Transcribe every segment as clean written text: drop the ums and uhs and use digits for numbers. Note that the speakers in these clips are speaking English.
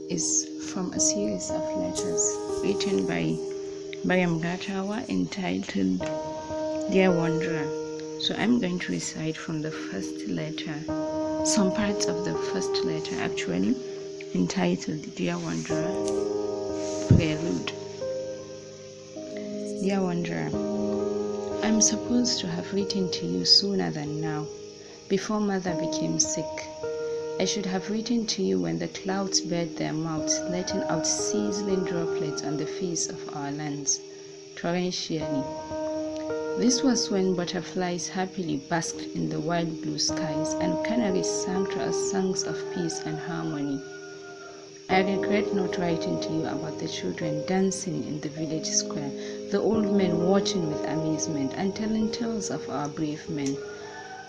is from a series of letters written by Mariam Gatawa entitled Dear Wanderer. So I'm going to recite from the first letter, some parts of the first letter actually, entitled Dear Wanderer, Prelude. Dear Wanderer, I'm supposed to have written to you sooner than now, before Mother became sick. I should have written to you when the clouds bared their mouths, letting out sizzling droplets on the face of our lands, torrentially. This was when butterflies happily basked in the wild blue skies and canaries sang to us songs of peace and harmony. I regret not writing to you about the children dancing in the village square, the old men watching with amazement and telling tales of our brave men,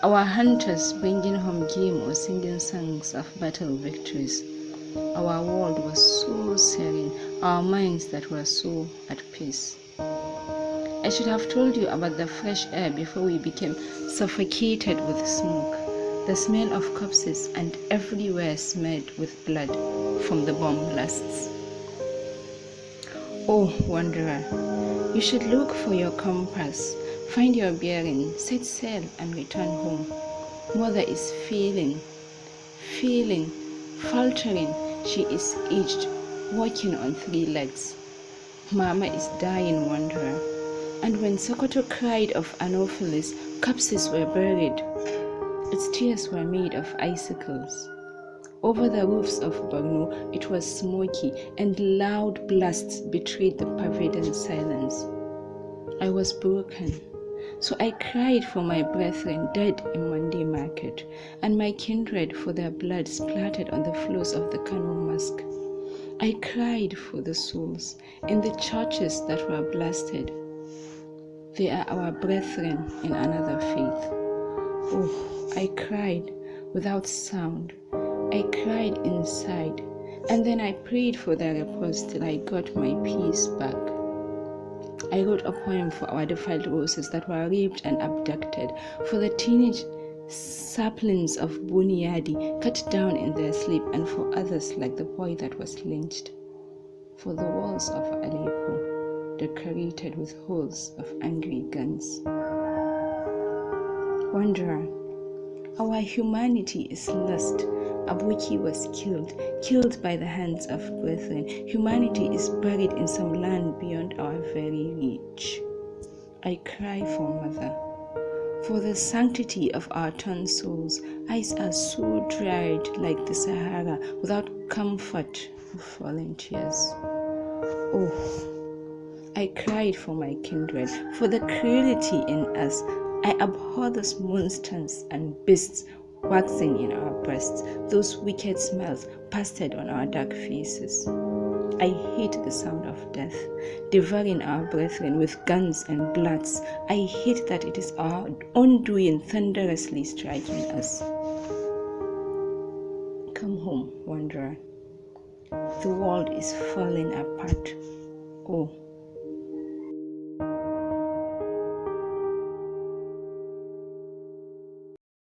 our hunters bringing home game or singing songs of battle victories. Our world was so serene, our minds that were so at peace. I should have told you about the fresh air before we became suffocated with smoke, the smell of corpses, and everywhere smeared with blood from the bomb blasts. Oh, wanderer, you should look for your compass, find your bearing, set sail and return home. Mother is failing, faltering. She is aged, walking on 3 legs. Mama is dying, wanderer. And when Sokoto cried of Anopheles, corpses were buried. Its tears were made of icicles. Over the roofs of Borno, it was smoky, and loud blasts betrayed the pervading silence. I was broken, so I cried for my brethren dead in Monday market, and my kindred for their blood splattered on the floors of the Kano mosque. I cried for the souls in the churches that were blasted. They are our brethren in another faith. Oh, I cried without sound. I cried inside, and then I prayed for their repose till I got my peace back. I wrote a poem for our defiled roses that were raped and abducted, for the teenage saplings of Buniyadi cut down in their sleep, and for others like the boy that was lynched, for the walls of Aleppo decorated with holes of angry guns. Wanderer, our humanity is lost. Abuki was killed by the hands of brethren. Humanity is buried in some land beyond our very reach. I cry for Mother. For the sanctity of our torn souls, eyes are so dried like the Sahara, without comfort of fallen tears. Oh, I cried for my kindred, for the cruelty in us. I abhor those monsters and beasts waxing in our breasts, those wicked smells pasted on our dark faces. I hate the sound of death, devouring our brethren with guns and bloods. I hate that it is our undoing thunderously striking us. Come home, wanderer. The world is falling apart. Oh,